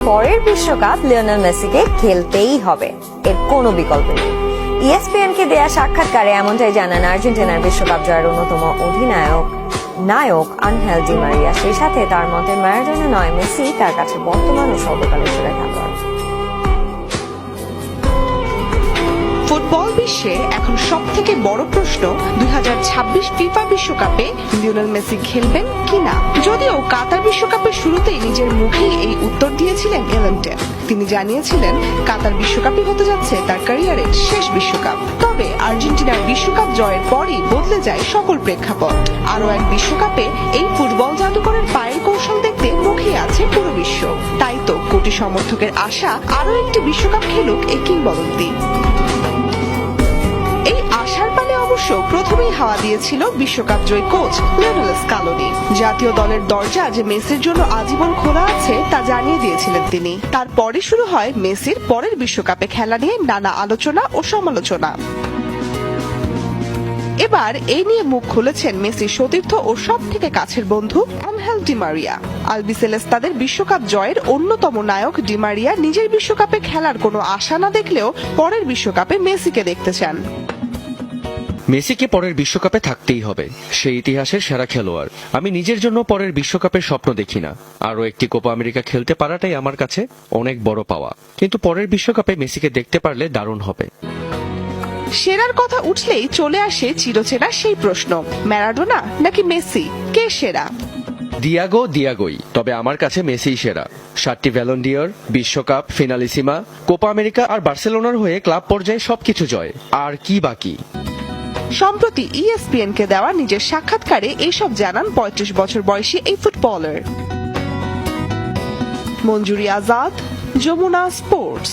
পরের বিশ্বকাপ লিওনেল মেসিকে খেলতেই হবে, এর কোনো বিকল্প নেই। ESPN কে দেয়া সাক্ষাৎকারে এমনটাই জানান আর্জেন্টিনার বিশ্বকাপ জয়ের অন্যতম নায়ক আনহেল ডি মারিয়া। সেই সাথে তার মতে ম্যারাডোনা নয়, মেসি তার কাছে বর্তমান ও সর্বকালের সেরা খেলোয়াড়। ফুটবল বিশ্বে এখন সবথেকে বড় প্রশ্ন 2026 ফিফা বিশ্বকাপে লিওনেল মেসি খেলবেন কিনা। যদিও কাতার বিশ্বকাপের শুরুতেই নিজের মুখেই এই উত্তর দিয়েছিলেন এলেন্টেন। তিনি জানিয়েছিলেন কাতার বিশ্বকাপই হতে যাচ্ছে তার ক্যারিয়ারের শেষ বিশ্বকাপ। তবে আর্জেন্টিনার বিশ্বকাপ জয়ের পরই বদলে যায় সকল প্রেক্ষাপট। আরও এক বিশ্বকাপে এই ফুটবল জাদুকরের পায়ের কৌশল দেখতে মুখিয়ে আছে পুরো বিশ্ব। তাই তো কোটি সমর্থকের আশা আরও একটি বিশ্বকাপ খেলুক এই কিংবদন্তি। এই আশার পানে অবশ্য প্রথমেই হাওয়া দিয়েছিল বিশ্বকাপ জয়ী কোচ লিওনেল স্কালোনি। জাতীয় দলের দরজা যে মেসির জন্য আজীবন খোলা আছে তা জানিয়ে দিয়েছিলেন তিনি। তারপরে শুরু হয় মেসির পরের বিশ্বকাপে খেলা নিয়ে নানা আলোচনা ও সমালোচনা। এবার এই নিয়ে মুখ খুলেছেন মেসির সতীর্থ ও সব থেকে কাছের বন্ধু আনহেল ডি মারিয়া। আলবিসেলেস্তাদের বিশ্বকাপ জয়ের অন্যতম নায়ক ডি মারিয়া নিজের বিশ্বকাপে খেলার কোনো আশা না দেখলেও পরের বিশ্বকাপে মেসিকে দেখতে চান। মেসিকে পরের বিশ্বকাপে থাকতেই হবে, সেই ইতিহাসের সেরা খেলোয়াড়। আমি নিজের জন্য পরের বিশ্বকাপের স্বপ্ন দেখি না, আরও একটি কোপা আমেরিকা খেলতে পারাটাই আমার কাছে অনেক বড় পাওয়া। কিন্তু পরের বিশ্বকাপে মেসিকে দেখতে পারলে দারুণ হবে। সেরার কথা উঠলেই চলে আসে চিরচেনা সেই প্রশ্ন, ম্যারাডোনা নাকি মেসি, কে সেরা? দিয়াগোই, তবে আমার কাছে মেসিই সেরা। 7টি ব্যালন ডিওর, বিশ্বকাপ, ফিনালিসিমা, কোপা আমেরিকা আর বার্সেলোনার হয়ে ক্লাব পর্যায়ে সবকিছু জয়, আর কি বাকি। সম্প্রতি ESPN কে দেওয়া নিজের সাক্ষাৎকারে এইসব জানান 35 বছর বয়সী এই ফুটবলার। মঞ্জুরি আজাদ, যমুনা স্পোর্টস।